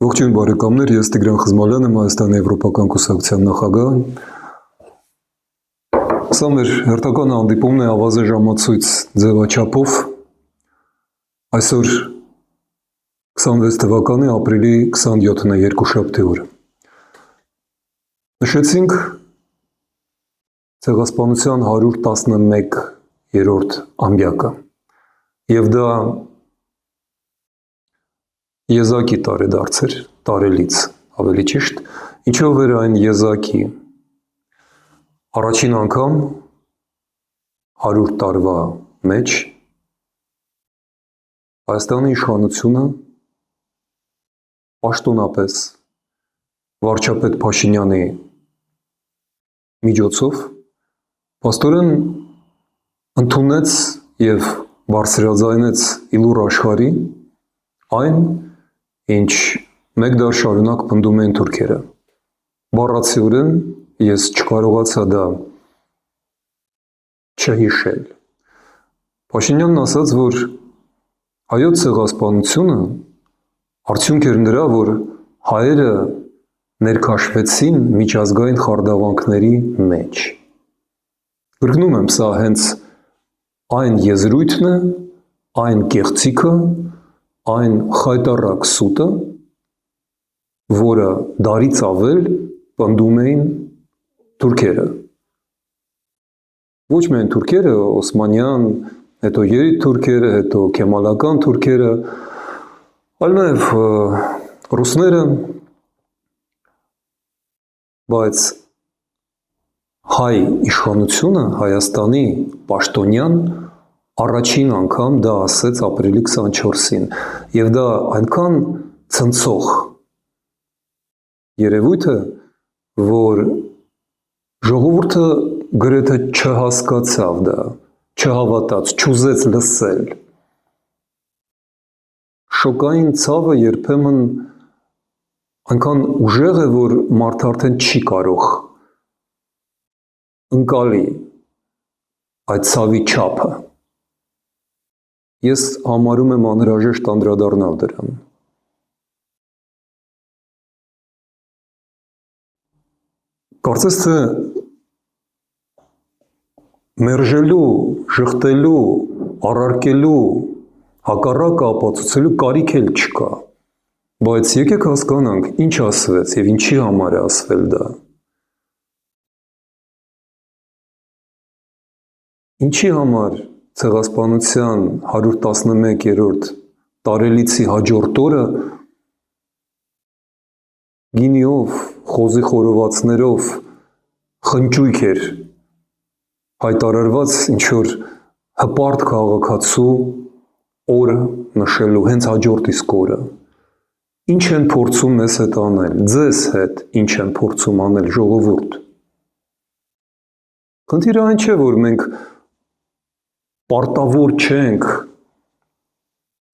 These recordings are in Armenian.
Ողջույն բարեկամներ, ես Տիգրան Խզմալյան եմ, Հայաստանի Եվրոպական կուսակցության նախագահ։ Սա մեր հերթական հանդիպումն է ավազե ժամացույց ձևաչափով։ Այսօր 26 թվականի ապրիլի 27-ն է, երկուշաբթի օրը։ Նշեցինք ցեղասպանության 111-րդ ամյակը, եւ դա եզակի տարեդարձ էր, տարելից ավելի ճիշտ, ինչով էր այն եզակի։ Առաջին անգամ 100 տարվա մեջ Հայաստանի իշխանությունը պաշտոնապես վարչապետ Փաշինյանի միջոցով փաստորեն ընդունեց եւ բարձրաձայնեց իլուր աշխարհի այն, ինչ մեկ դար շարունակ պնդում էին թուրքերը։ Բառացիորեն ես չկարողացա դա չհիշել։ Փաշինյանն ասաց, որ հայոց ցեղասպանությունը արդյունք էր նրա, որ հայերը ներքաշվեցին միջազգային խարդավանքների մեջ։ Գրկնում եմ, սա հենց այն եզրույթն է, այն կեղծիքը, այն խայտառակ սուտը, որը դարից ավել պնդում էին թուրքերը։ Ոչ միայն թուրքերը, օսմանյան, հետո երիտ թուրքերը, հետո քեմալական թուրքերը, այլ նաև ռուսները, բայց հայ իշխանությունը, Հայաստանի պաշտոնյան առաջին անգամ դա ասեց ապրիլի 24-ին, եւ դա այնքան ցնցող երևույթ է, որ ժողովուրդը գրեթե չհասկացավ դա, չհավատաց, չուզեց լսել։ Շոկային ցավը երբեմն այնքան ուժեղ է, որ մարդը արդեն չի կարող ընկալի այդ ցավի չափը։ Ես համարում եմ անհրաժեշտ անդրադառնալ դրան։ Կարծես թե մերժելու, ժխտելու, առարկելու, հակառակը ապացուցելու կարիք էլ չկա, բայց եկեք հասկանանք, ինչ ասվեց եւ ինչի համար է ասվել դա։ Ինչի համար ցեղասպանության 111-րդ տարելիցի հաջորդ օրը գինիով, խոզի խորովածներով խնճույք էր հայտարարված ինչ-որ հպարտ քաղաքացու օրը նշելու, հենց հաջորդ իսկ օրը։ Ինչ են փորձում մեզ հետ անել, ձեզ հետ ինչ են փորձում անել, ժողովուրդ։ Խնդիրը այն չէ, որ մենք պարտավոր չենք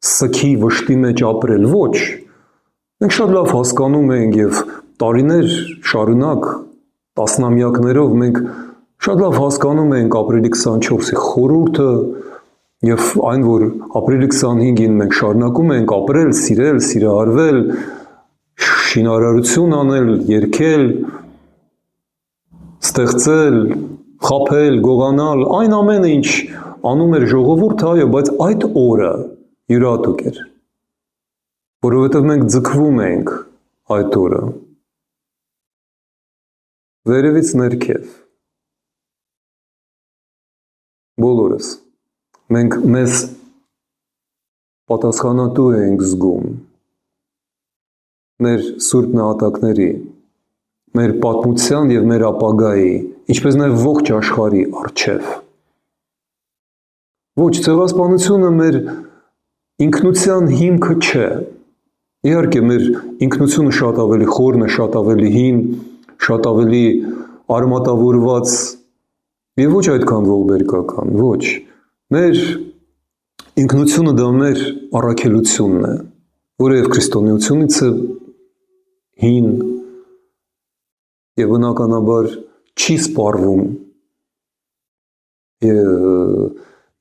սքի վշտի մեջ ապրել, ոչ, մենք շատ լավ հասկանում ենք եւ տարիներ շարունակ, տասնամյակներով մենք շատ լավ հասկանում ենք ապրիլի 24-ի խորհուրդը եւ այն, որ ապրիլի 25-ին մենք շարունակում ենք ապրել, սիրել, սիրահարվել, շինարարություն անել, երգել, ստեղծել, խաբել, գողանալ, այն ամենը, ինչ անում էր ժողովուրդը, այո, բայց այդ օրը յուրահատուկ էր, որովհետև մենք ձգվում ենք այդ օրը, վերևից ներքև, բոլորս, մենք մեզ պատասխանատու ենք զգում, մեր սուրբ նահատակների, մեր պատմության և մեր ապագայի, ինչպես նաև ողջ աշխարհի առջև։ Ոչ, ցեղասպանությունը մեր ինքնության հիմքը չէ։ Իհարկե, մեր ինքնությունը շատ ավելի խորն է, շատ ավելի հին, շատ ավելի արմատավորված եւ ոչ այդքան ողբերգական, ոչ։ Մեր ինքնությունը դա մեր առաքելությունն է, որը եւ քրիստոնեությունից է հին եւ բնականաբար չի սպառվում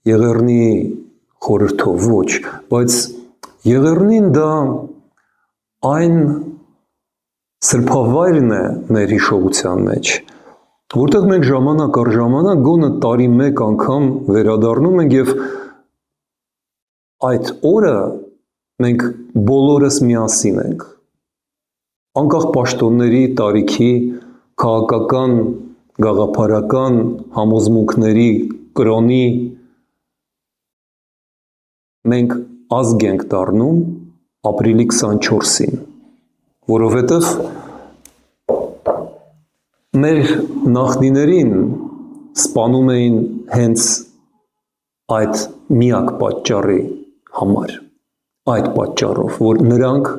Եղեռնի խորհրդով, ոչ, բայց Եղեռնին դա այն սրբավայրն է մեր հիշողության մեջ, որտեղ մենք ժամանակ առ ժամանակ գոնե տարի մեկ անգամ վերադառնում ենք եւ այդ օրը մենք բոլորս միասին ենք, անկախ պաշտոնների, տարիքի, քաղաքական, գաղափարական, համոզմունքների, կրոնի, մենք ազգ ենք դառնում ապրիլի 24-ին, որովհետև մեր նախնիներին սպանում էին հենց այդ միակ պատճառի համար, այդ պատճառով, որ նրանք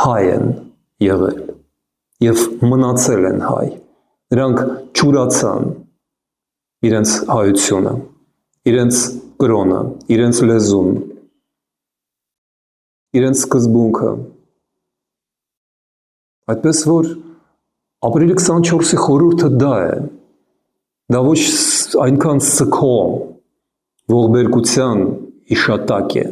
հայ են եղել և մնացել են հայ, նրանք չուրացան իրենց հայությունը, իրենց կրոնը, իրենց լեզուն, իրենց սկզբունքը, այդպես որ ապրիլի 24-ի խորհուրդը դա է, դա ոչ այնքան սգո ողբերգության հիշատակ է,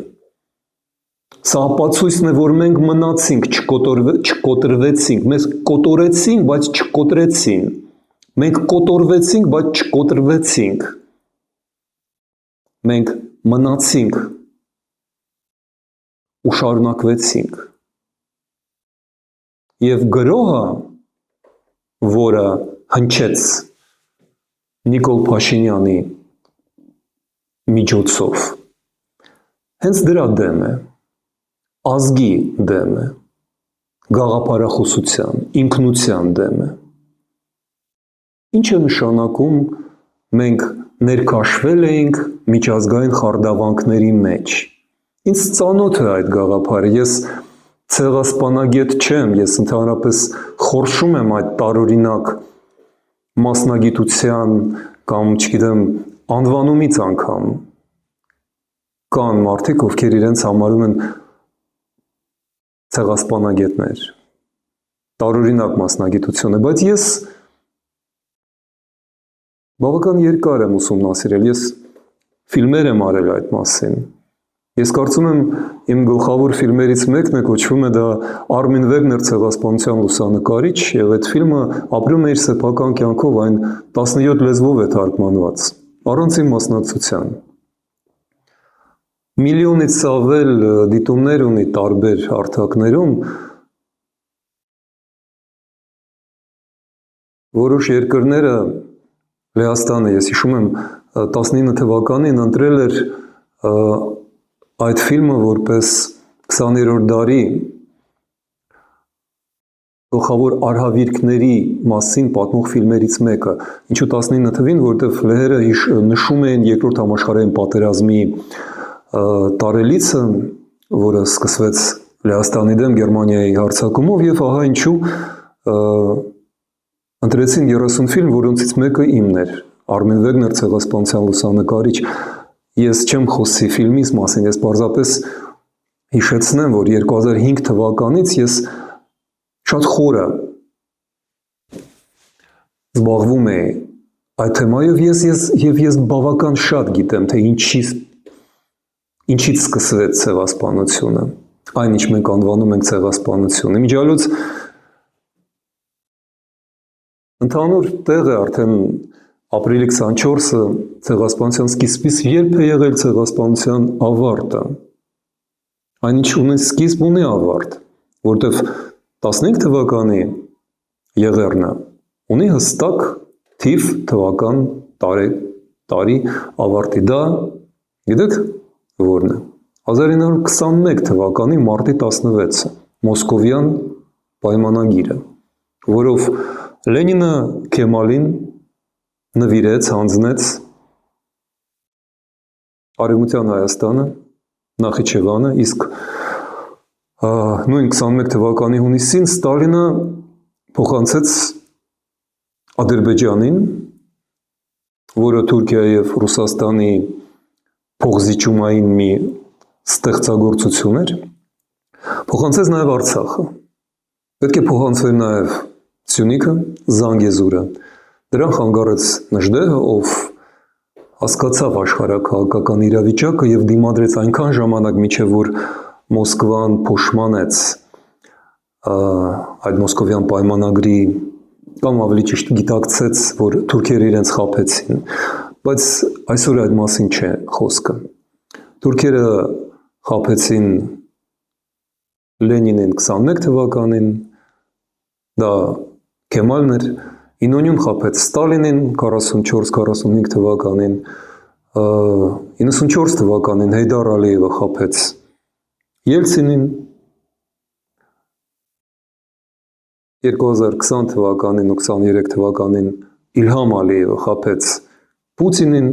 սա ապացույցն է, որ մենք մնացինք, չկոտրվեցինք, մեզ կոտորեցին, բայց չկոտրեցին, մենք կոտորվեցինք, բայց չկոտրվեցինք, մենք մնացինք ու շարունակվեցինք և գրոհը, որը հնչեց Նիկոլ Փաշինյանի միջոցով, հենց դրա դեմ է, ազգի դեմ է, գաղափարախոսության, ինքնության դեմ է, ինչ է նշանակում մենք ներքաշվել էինք միջազգային խարդավանքների մեջ, ինձ ծանոթ է այդ գաղափարը, ես ցեղասպանագետ չեմ, ես ընդհանրապես խորշում եմ այդ տարօրինակ մասնագիտության կամ, չգիտեմ, անվանումից անգամ կան մարդիկ, ովքեր իրենց համարում են ցեղասպանագետներ, տարօրինակ մասնագիտություն է, բայց ես բավական երկար եմ ուսումնասիրել, ես ֆիլմեր եմ արել այդ մասին, ես կարծում եմ իմ գլխավոր ֆիլմերից մեկն է, կոչվում է դա Արմին Վեգներ ցեղասպանության լուսանկարիչ և այդ ֆիլմը ապրում է իր սեփական կյանքով, այն 17 լեզվով է թարգմանված, առանց իմ մասնակցության, միլիոնից ավել դիտումներ ունի տարբեր հարթակներում, որոշ երկրները Լեհաստանը, ես հիշում եմ 19 թվականին ընտրել էր այդ ֆիլմը որպես 20-րդ դարի գլխավոր արհավիրքների մասին պատմող ֆիլմերից մեկը, ինչու 19 թվին, որտեղ լեհերը նշում էին Երկրորդ համաշխարհային պատերազմի տարելիցը, որը սկսվեց Լեհաստանի դեմ Գերմանիայի հարձակումով և ահա ինչու ընտրեցին 30 ֆիլմ, որոնցից մեկը իմն էր, Արմին Վեգներ ցեղասպանության լուսանկարիչ, ես չեմ խոսի ֆիլմից մասին, ես պարզապես հիշեցնեմ, որ 2005 թվականից ես շատ խորը զբաղվում էի այդ թեմայով և ես բավական շատ գիտեմ, թե ինչից սկսվեց ցեղասպանությունը, այն ինչ մենք անվանում ենք ցեղասպանություն, իմիջիալոց ընդհանուր տեղ է արդեն ապրիլի 24-ը ցեղասպանության սկիզբից, երբ է եղել ցեղասպանության ավարտը, այն ինչ ունի սկիզբ ունի ավարտ, որտև 15 թվականի Եղեռնը ունի հստակ թիվ թվական տարի ավարտի, դա գիտեք որն է, 1921 թվականի մարտի 16-ը, Մոսկովյան պայմանագիրը, որով Լենինը Քեմալին նվիրեց, հանձնեց Արևմտյան Հայաստանը, Նախիջևանը, իսկ նույն 21 թվականի հունիսին Ստալինը փոխանցեց Ադրբեջանին, որը Թուրքիայի և Ռուսաստանի փոխզիջումային մի ստեղծագործություն էր, փոխանցեց նաև Արցախը, պետք է փոխանցվեր նաև Սյունիքը, Զանգեզուրը, դրան խանգարեց Նժդեհը, ով հասկացավ աշխարհաքաղաքական իրավիճակը և դիմադրեց այնքան ժամանակ, մինչև որ Մոսկվան փոշմանեց այդ մոսկովյան պայմանագրի կամ ավելի ճիշտ գիտակցեց, որ թուրքերը իրենց խաբեցին, բայց այսօր այդ մասին չէ խոսքը։ Թուրքերը խաբեցին Լենինին 21 թվականին, դա Քեմալն էր, Ինոնյուն խաբեց Ստալինին 44-45 թվականին, 94 թվականին Հեյդար Ալիևը խաբեց Ելցինին, 2020 թվականին ու 23 թվականին Իլհամ Ալիևը խաբեց Պուտինին,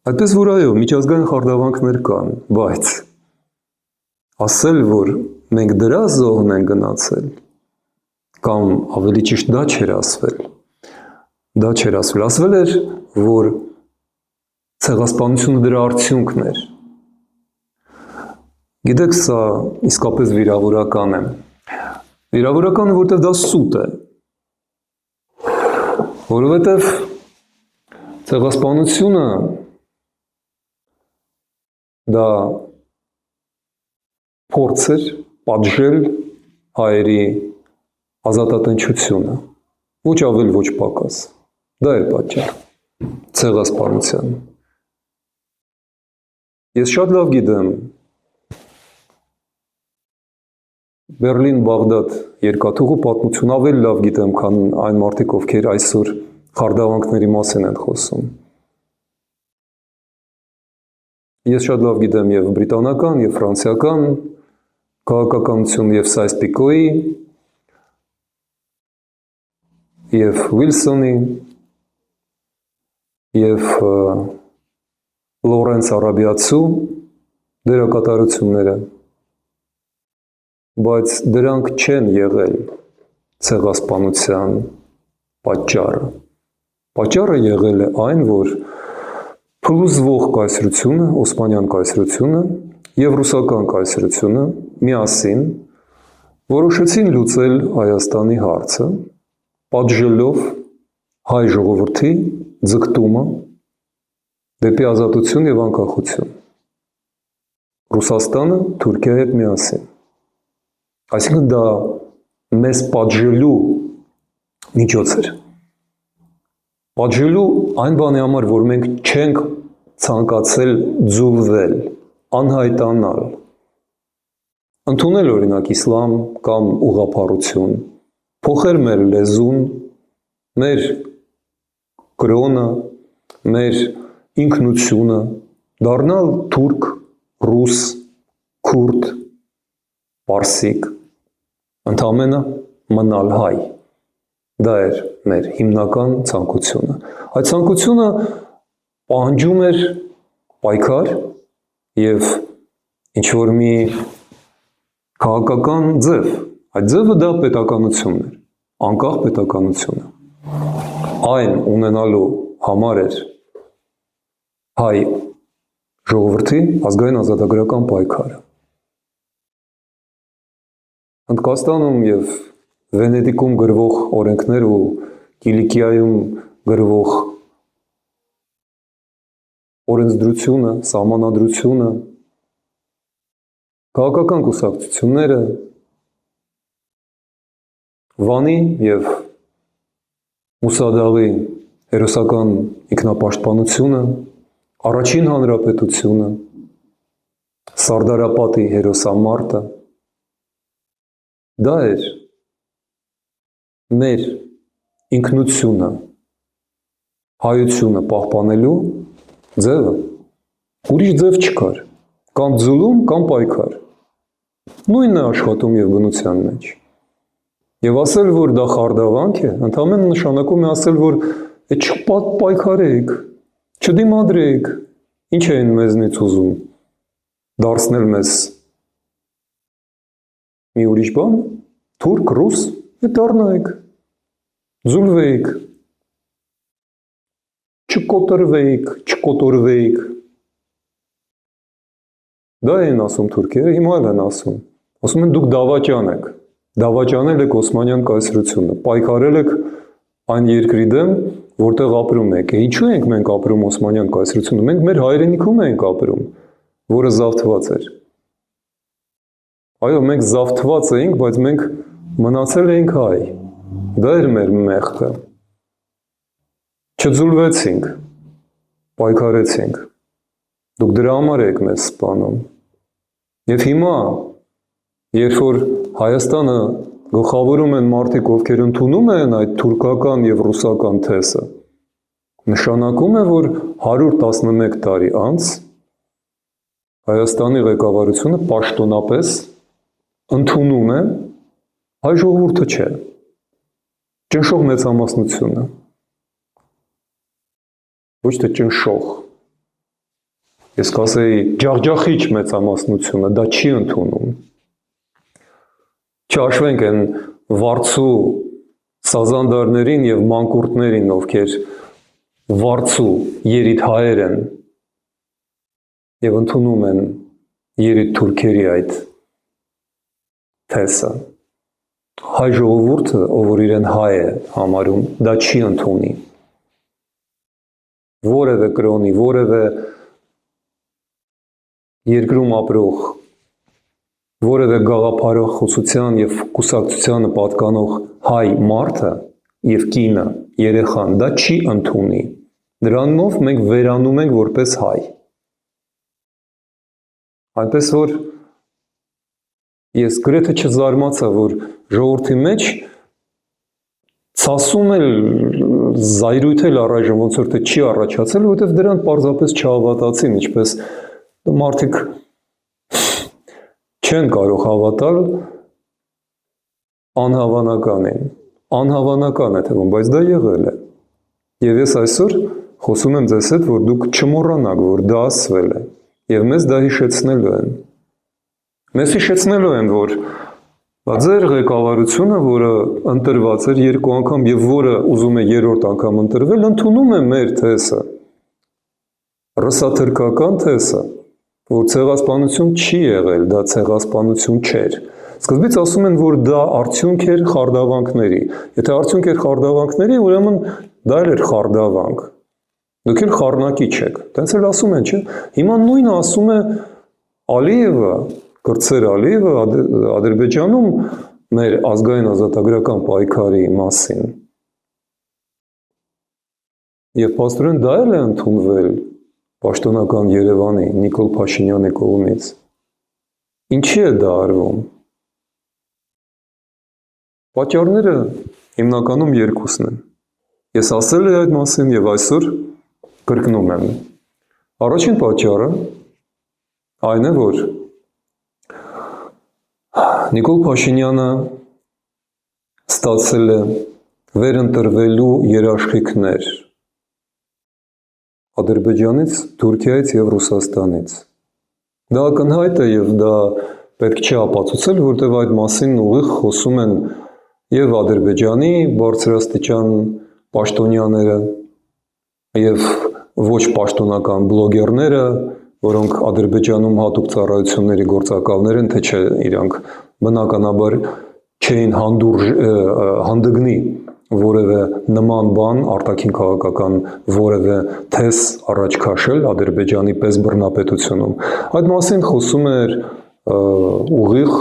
այդպես որ այո, միջազգային խարդավանքներ կան, բայց ասել, որ մենք դրա զոհն են գնացել, կամ ավելի ճիշտ դա չէր ասվել, ասվել էր, որ ցեղասպանությունը դրա արդյունքն էր։ Գիտեք, սա իսկապես վիրավորական է։ Վիրավորականը, որտեղ դա սուտ է, որովհետև ցեղասպանությունը դա փորձ էր պատժել հայերի ազատատենչությունը, ոչ ավել, ոչ պակաս, դա էր պատճառ ցեղասպանության։ Ես շատ լավ գիտեմ Բերլին-Բաղդադ երկաթուղու պատմություն, ավելի լավ գիտեմ, քան այն մարդիկ, ովքեր այսօր խարդավանքների մասին են խոսում։ Ես շատ լավ գիտեմ և բրիտանական, և ֆրանսիական քաղաքականություն, և Սայս-Պիկոյի, և Ուիլսոնի, և Լորենս Արաբիացու դերակատարությունները, բայց դրանք չեն եղել ցեղասպանության պատճառը։ Պատճառը եղել է այն, որ փլուզվող կայսրությունը, Օսմանյան կայսրությունը և ռուսական կայսրությունը միասին որոշեցին լուծել Հայաստանի հարցը, պատժելով հայ ժողովրդի ձգտումը դեպի ազատություն և անկախություն։ Ռուսաստանը Թուրքիայի հետ միասին։ Այսինքն դա մեզ պատժելու միջոց էր։ Պատժելու այն բանի համար, որ մենք չենք ցանկացել ձուլվել, անհայտանալ, ընդունել օրինակ իսլամ կամ ուղղափառություն, փոխել մեր լեզուն, մեր կրոնը, մեր ինքնությունը, դառնալ թուրք, ռուս, քուրդ, պարսիկ, ընդամենը մնալ հայ։ Դա էր մեր հիմնական ցանկությունը։ Այդ ցանկությունը պահանջում էր պայքար և ինչ-որ մի քաղաքական ձև։ Այդ ձևը դա պետականությունն էր, անկախ պետականությունը։ Այն ունենալու համար էր հայ ժողովրդի ազգային ազատագրական պայքարը։ Հնդկաստանում և Վենետիկում գրվող օրենքներ ու Կիլիկիայում գրվող օրենսդրությունը, սահմանադրությունը, քաղաքական կուսակցությունները, Վանի և Մուսադաղի հերոսական ինքնապաշտպանությունը, Առաջին հանրապետությունը, Սարդարապատի հերոսամարտը, դա էր մեր ինքնությունը, հայությունը պահպանելու ձևը, ուրիշ ձև չկար, կամ ձուլում, կամ պայքար, նույնն է աշխատում և բնության մեջ։ Եվ ասել, որ դա խարդավանք է, ընդամենը նշանակում է ասել, որ չպայքարեք, չդիմադրեք, ինչ էին մեզնից ուզում, դարձնել մեզ մի ուրիշ բան, թուրք, ռուս, դառնայիք, ձուլվեիք, չկոտրվեիք, չկոտորվեիք։ Դա էին ասում թուրքերը, հիմա էլ են ասում։ Ասում են դուք դավաճան եք, դավաճանել եք Օսմանյան կայսրությունը, պայքարել եք այն երկրի դեմ, որտեղ ապրում եք։ Ինչու ենք մենք ապրում Օսմանյան կայսրությունը։ Մենք մեր հայրենիքում ենք ապրում, որը զավթված էր։ Այո, մենք զավթված էինք, բայց մենք մնացել էինք հայ, դա էր մեր մեղքը, չձուլվեցինք, պայքարեցինք, դուք դրա համար եք մեզ սպանում, և հիմա, երբ որ Հայաստանը գլխավորում են մարդիկ, ովքեր ընդունում են այդ թուրքական և ռուսական թեսը, նշանակում է, որ 111 տարի անց Հայաստանի ղեկավարությունը պաշտոնապես ընդունում է հայ ժողովուրդը չէ, ճնշող մեծամասնությունը, ոչ թե ճնշող, ես կասեի ջախջախիչ մեծամասնությունը, դա չի ընդունում, չհաշվենք են վարձու սազանդարներին և մանկուրտներին, ովքեր վարձու երիտ հայեր են և ընդունում են երիտ թուրքերի այդ թեսը, հայ ժողովուրդը, ով որ իրեն հայ է համարում, դա չի ընդունի, որևէ կրոնի, որևէ երկրում ապրող, որևէ գաղափարախոսության և կուսակցությանը պատկանող հայ մարդը և կինը, երեխան, դա չի ընդունի, դրանով մենք վերանում ենք որպես հայ, այնպես որ ես գրեթե չզարմացա, որ ժողովրդի մեջ ցասում էլ, զայրույթ էլ առայժմ ոնց որ թե չի առաջացել, որովհետև դրան պարզապես չհավատացին, ինչպես մարդիկ չեն կարող հավատալ անհավանականին, անհավանական է թվում, բայց դա եղել է, և ես այսօր խոսում եմ ձեզ հետ, որ դուք չմոռանաք, որ դա ասվել է, և մեզ դա հիշեցնելու են, մեզ հիշեցնելու են, որ ձեր ղեկավարությունը, որը ընտրված էր 2 անգամ և որը ուզում է 3-րդ անգամ ընտրվել, ընդունում է մեր թեսը, ռսաթրքական թեսը, որ ցեղասպանություն չի եղել, դա ցեղասպանություն չէր, սկզբից ասում են, որ դա արդյունք էր խարդավանքների, եթե արդյունք էր խարդավանքների, ուրեմն դա էր խարդավանք, դուք էլ խառնակի չեք, տենց էլ ասում են, չէ, հիմա նույնը ասում է Ալիևը, կրտսեր Ալիևը Ադրբեջանում մեր ազգային ազատագրական պայքարի մասին և փաստորեն դա էլ է ընդունվել պաշտոնական Երևանի Նիկոլ Փաշինյանի կողմից, ինչի է դա արվում, պատճառները հիմնականում երկուսն են, ես ասել եմ այդ մասին և այսօր կրկնում եմ, առաջին պատճառը այն է, որ Նիկոլ Փաշինյանը ստացել է վերընտրվելու երաշխիքներ Ադրբեջանից, Թուրքիայից և Ռուսաստանից, դա ակնհայտ է և դա պետք չէ ապացուցել, որտև այդ մասին ուղիղ խոսում են և Ադրբեջանի բարձրաստիճան պաշտոնյաները և ոչ պաշտոնական բլոգերները, որոնք Ադրբեջանում հատուկ ծառայությունների գործակալներ են, թե չէ իրանք բնականաբար չէին հանդգնի որևէ նման բան, արտաքին քաղաքական որևէ թես առաջ քաշել Ադրբեջանի պես բռնապետությունում, այդ մասին խոսում էր ուղիղ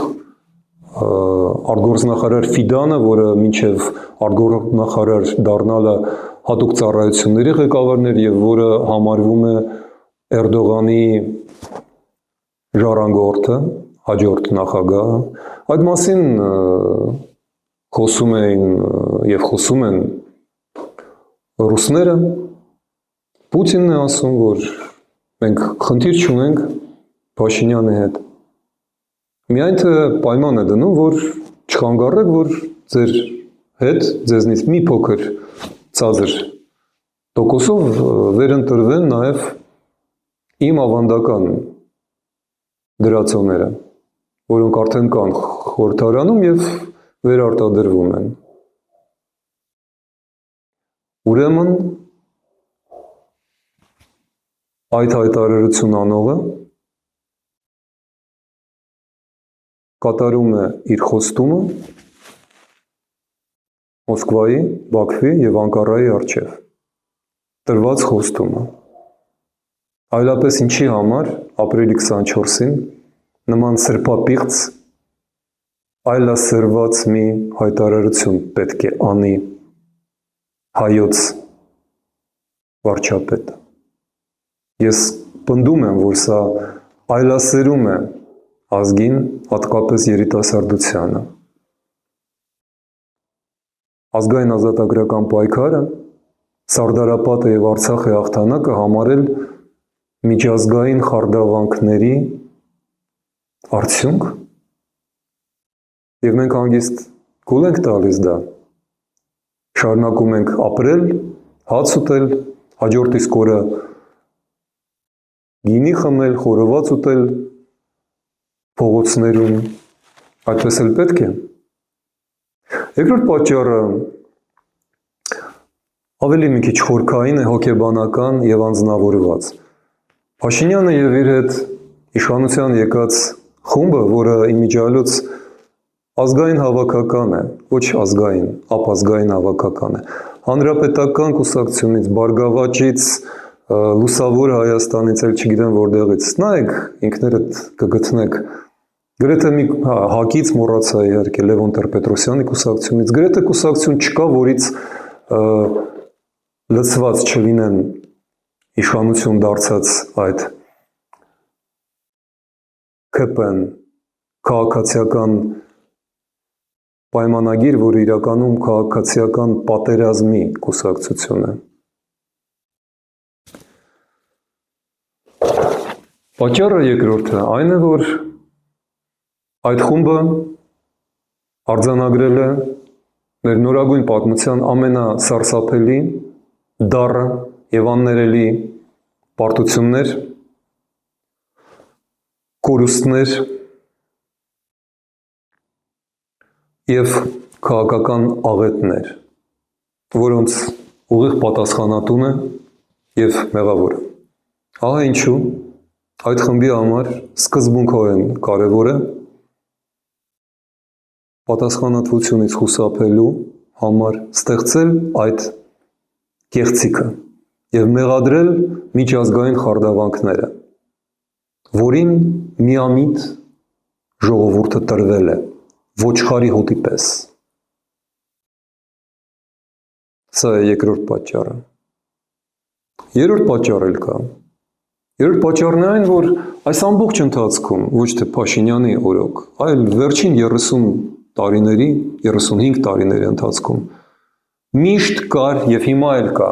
արտգործնախարար Ֆիդանը, որը մինչև արտգործնախարար դառնալը հատուկ ծառայությունների ղեկավարն էր և որը համարվում է Էրդողանի ժառանգորդը, հաջորդ նախագահը, այդ մասին խոսում էին և խոսում են ռուսները, Պուտինն է ասում, որ մենք խնդիր չունենք Փաշինյանի հետ, միայն թե պայման է դնում, որ չխանգարեք, որ ձեր հետ ձեզնից մի փոքր ծանր տոկոսով վերընտրվեն նաև իմ ավանդական դրացոները, որոնք արդեն կան խորհրդարանում և վերարտադրվում են։ Ուրեմն այդ հայտարարություն անողը կատարում է իր խոստումը Մոսկվայի, Բաքվի և Անկարայի առջև, տրված խոստումը։ Այլապես ինչի համար ապրիլի 24-ին նման սրբապիղծ այլասերված մի հայտարարություն պետք է անի հայոց վարչապետը։ Ես պնդում եմ, որ սա այլասերում է ազգին, հատկապես երիտասարդությանը։ Ազգային ազատագրական պայքարը, Սարդարապատը և Արցախի հաղթանակը համարել միջազգային խարդավանքների արդյունք, և մենք հանգիստ կուլ ենք տալիս դա, շարունակում ենք ապրել, հաց ուտել, հաջորդ իսկ օրը գինի խմել, խորոված ուտել փողոցներում, այդպես էլ պետք է։ Երկրորդ պատճառը ավելի մի քիչ խորքային է, հոգեբանական և անձնավորված։ Փաշինյանը և իր հետ իշխանության եկած խումբը, որը իմիջիայլոց ազգային հավաքական է, ոչ ազգային, ապազգային հավաքական է, հանրապետական կուսակցությունից, Բարգավաճից, Լուսավոր Հայաստանից, էլ չգիտեմ որտեղից, նայեք ինքներդ կգտնեք, գրեթե մի ՀԱԿ-ից մոռացա իհարկե Լևոն Տեր-Պետրոսյանի կուսակցությունից, գրեթե կուսակցություն չկա, որից լցված չլինեն իշխանություն դարձած այդ ՔՊ-ն, քաղաքացիական պայմանագիր, որը իրականում քաղաքացիական պատերազմի կուսակցություն է։ Պատճառը երկրորդը այն է, որ այդ խումբը արձանագրել է մեր նորագույն պատմության ամենասարսափելի, դառը և աններելի պարտություններ, կորուստներ և քաղաքական աղետներ, որոնց ուղիղ պատասխանատուն է և մեղավորը։ Ահա ինչու այդ խմբի համար սկզբունքորեն կարևոր է պատասխանատվությունից խուսափելու համար ստեղծել այդ կեղծիքը և մեղադրել միջազգային խարդավանքները, որին միամիտ ժողովուրդը տրվել է, ոչխարի հոտի պես։ Սա է երկրորդ պատճառը։ Երրորդ պատճառ էլ կա։ Երրորդ պատճառն է այն, որ այս ամբողջ ընթացքում, ոչ թե Փաշինյանի օրոք, այլ վերջին 30 տարիների, 35 տարիների ընթացքում միշտ կար և հիմա էլ կա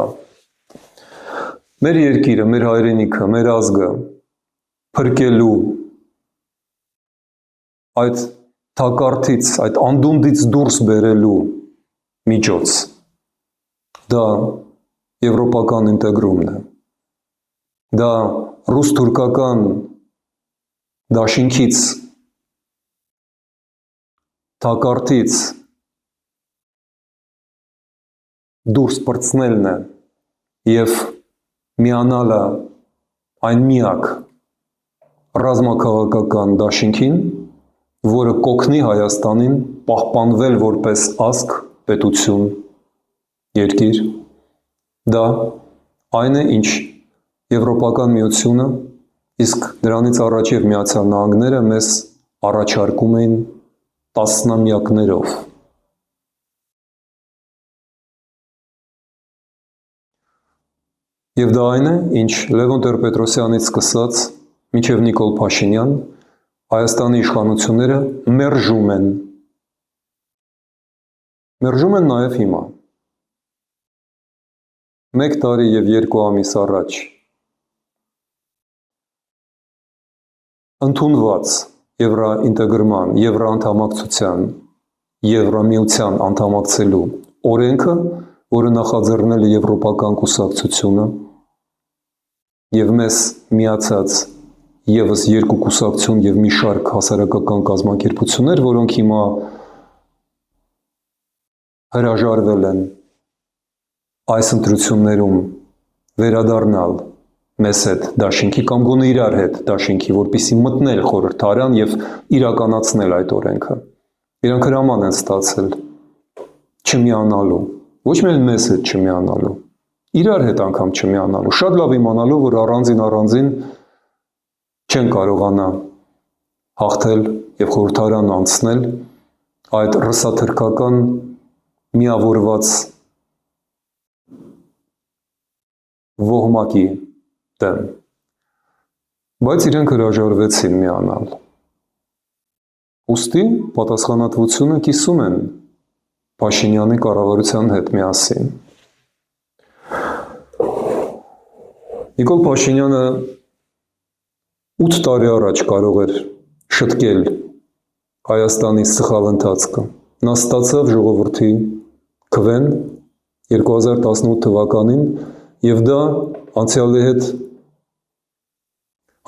մեր երկիրը, մեր հայրենիքը, մեր ազգը փրկելու այդ թակարդից, այդ անդունդից դուրս բերելու միջոց, դա եվրոպական ինտեգրումն է, դա ռուս-թուրքական դաշինքից, թակարդից դուրս պրծնելն է և միանալը այն միակ ռազմաքաղաքական դաշինքին, որը կօգնի Հայաստանին պահպանվել որպես ազգ, պետություն, երկիր, դա այն է, ինչ Եվրոպական միությունը, իսկ դրանից առաջ և Միացյալ Նահանգները մեզ առաջարկում էին տասնամյակներով։ Եվ դա այն է, ինչ Լևոն Տեր-Պետրոսյանից սկսած մինչև Նիկոլ Փաշինյան Հայաստանի իշխանությունները մերժում են։ Մերժում են նաև հիմա։ 1 տարի և 2 ամիս առաջ ընդունված եվրաինտեգրման, եվրաանդամակցության, Եվրամիության անդամակցելու օրենքը, որը նախաձեռնել է Եվրոպական կուսակցությունը և մեզ միացած ևս 2 կուսակցություն և մի շարք հասարակական կազմակերպություններ, որոնք հիմա հրաժարվել են այս ընտրություններում վերադառնալ մեզ հետ դաշինքի կամ գոնե իրար հետ դաշինքի, որպեսզի մտնել խորհրդարան և իրականացնել այդ օրենքը։ Իրանք հրաման են ստացել չմիանալու, ոչ միայն մեզ հետ չմիանալու, իրար հետ անգամ չմիանալու, շատ լավ իմանալով, որ առանձին չեն կարողանա հաղթել և խորհրդարան անցնել այդ ռսաթրքական միավորված ոհմակի դեմ, բայց իրենք հրաժարվեցին միանալ։ Ուստի պատասխանատվությունը կիսում են Փաշինյանի կառավարության հետ միասին։ Նիկոլ Փաշինյանը 8 տարի առաջ կարող էր շտկել Հայաստանի սխալ ընթացքը։ Նա ստացավ ժողովրդի քվեն 2018 թվականին և դա անցյալի հետ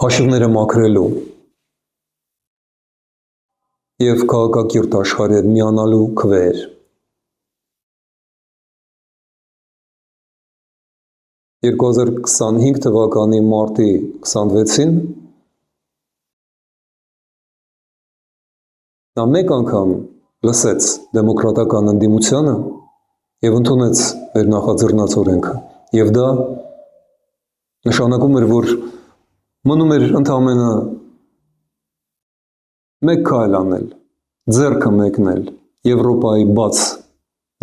հաշիվները մաքրելու և քաղաքակիրթ աշխարհի հետ միանալու քվե էր։ 2025 թվականի մարտի 26-ին նա մեկ անգամ լսեց դեմոկրատական ընդդիմությանը և ընդունեց մեր նախաձեռնած օրենքը, և դա նշանակում էր, որ մնում էր ընդամենը մեկ քայլ անել, ձեռքը մեկնել, Եվրոպայի բաց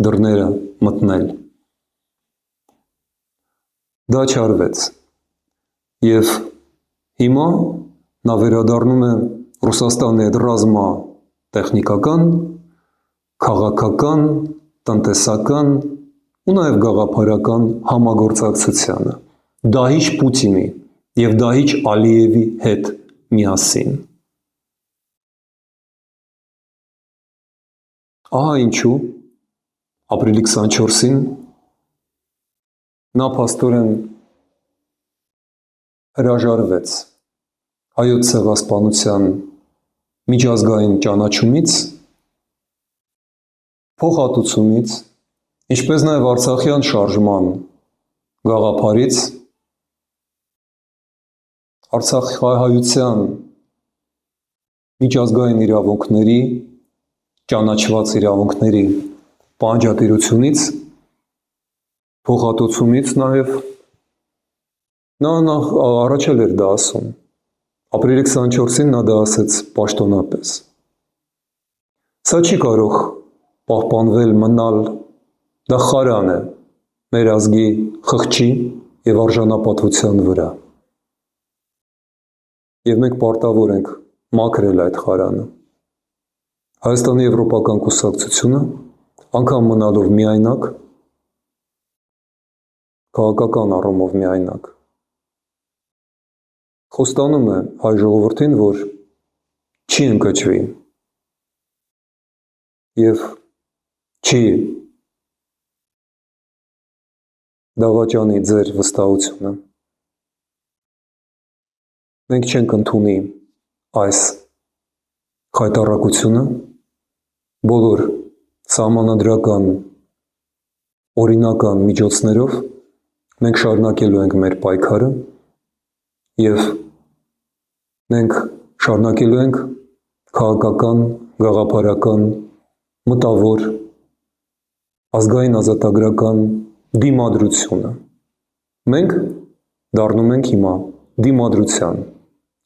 դռները մտնել։ Դա չարվեց, և հիմա նա վերադառնում է Ռուսաստանի հետ ռազմատեխնիկական, քաղաքական, տնտեսական ու նաև գաղափարական համագործակցությանը դահիճ Պուտինի և դահիճ Ալիևի հետ միասին։ Ահա ինչու ապրիլի 24-ին նա փաստորեն հրաժարվեց Հայոց ցեղասպանության միջազգային ճանաչումից, փոխհատուցումից, ինչպես նաև արցախյան շարժման գաղափարից, արցախահայության միջազգային իրավունքների, ճանաչված իրավունքների պահանջատիրությունից, փոխհատուցումից նաև նա առաջ էր դա ասում։ Ապրիլի 24-ին նա դա ասեց պաշտոնապես։ Սա չի կարող պահպանվել, մնալ, դա խարան է մեր ազգի խղճի և արժանապատվության վրա։ Եվ մենք պարտավոր ենք մաքրել այդ խարանը։ Հայաստանի եվրոպական կուսակցությունը, անգամ մնալով միայնակ, քաղաքական առումով միայնակ, խոստանում է հայ ժողովրդին, որ չի ընկճվի և չի դավաճանի ձեր վստահությունը։ Մենք չենք ընդունի այս խայտառակությունը բոլոր սահմանադրական, օրինական միջոցներով մենք շարունակելու ենք մեր պայքարը և մենք շարունակելու ենք քաղաքական, գաղափարական, մտավոր, ազգային ազատագրական դիմադրությունը։ Մենք դառնում ենք հիմա դիմադրության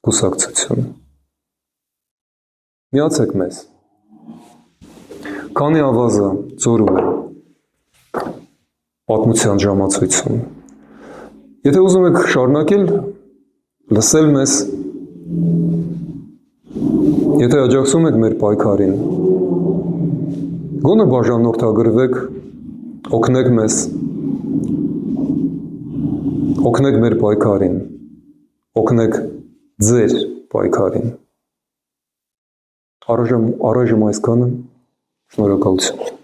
կուսակցություն։ Միացեք մեզ։ Քանի ավազը ծորում է պատմության ժամացույցում։ Եթե ուզում եք շարունակել լսել մեզ, եթե աջակցում եք մեր պայքարին, գոնե բաժանորդագրվեք, օգնեք մեզ, օգնեք մեր պայքարին, օգնեք ձեր պայքարին։ Առայժմ այսքանը, շնորհակալություն։